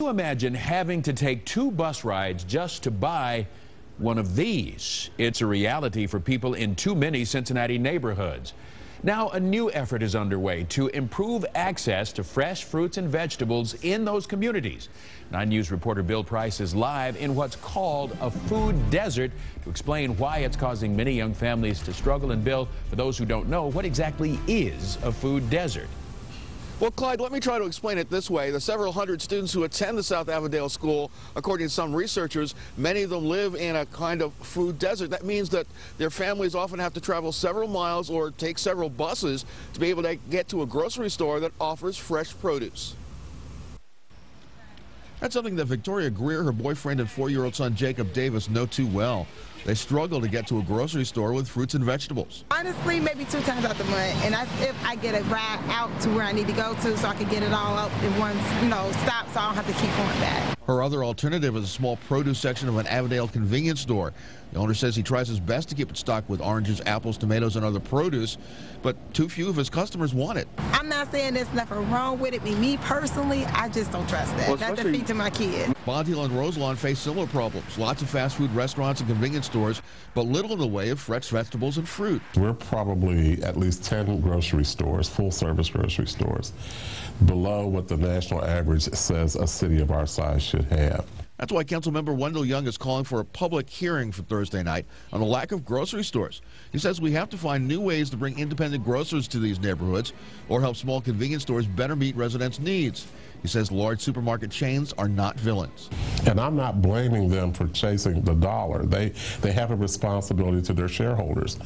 Can you imagine having to take 2 bus rides just to buy one of these? It's a reality for people in too many Cincinnati neighborhoods. Now, a new effort is underway to improve access to fresh fruits and vegetables in those communities. 9 News reporter Bill Price is live in what's called a food desert to explain why it's causing many young families to struggle. And Bill, for those who don't know, what exactly is a food desert? Well, Clyde, let me try to explain it this way. The several hundred students who attend the South Avondale School, according to some researchers, many of them live in a kind of food desert. That means that their families often have to travel several miles or take several buses to be able to get to a grocery store that offers fresh produce. That's something that Victoria Greer, her boyfriend, and 4-year-old son Jacob Davis know too well. They struggle to get to a grocery store with fruits and vegetables. Honestly, maybe 2 times out the month, and if I get a ride out to where I need to go to so I can get it all up in one, stop, so I don't have to keep going back. Her other alternative is a small produce section of an Avondale convenience store. The owner says he tries his best to keep it stocked with oranges, apples, tomatoes, and other produce, but too few of his customers want it. I'm not saying there's nothing wrong with it. Me personally, I just don't trust that. That's defeat to my kids. Montiel and Roselawn face similar problems. Lots of fast food restaurants and convenience stores, but little in the way of fresh vegetables and fruit. We're probably at least 10 grocery stores, full-service grocery stores, below what the national average says a city of our size should have. That's why Councilmember Wendell Young is calling for a public hearing for Thursday night on the lack of grocery stores. He says we have to find new ways to bring independent grocers to these neighborhoods or help small convenience stores better meet residents' needs. He says large supermarket chains are not villains. And I'm not blaming them for chasing the dollar. They have a responsibility to their shareholders.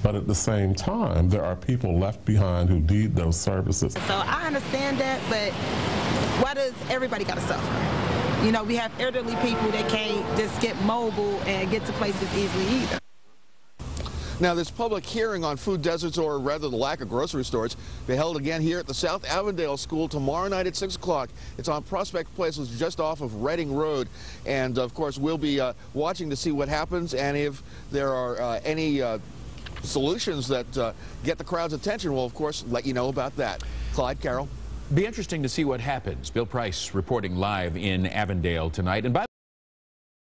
But at the same time, there are people left behind who need those services. So I understand that, but why does everybody got to suffer? We have elderly people that can't just get mobile and get to places easily either. Now, this public hearing on food deserts, or rather the lack of grocery stores, be held again here at the South Avondale School tomorrow night at 6 o'clock. It's on Prospect Place, which is just off of Reading Road. And, of course, we'll be watching to see what happens and if there are any solutions that get the crowd's attention. We'll, of course, let you know about that. Clyde, Carol. Be interesting to see what happens. Bill Price reporting live in Avondale tonight. And by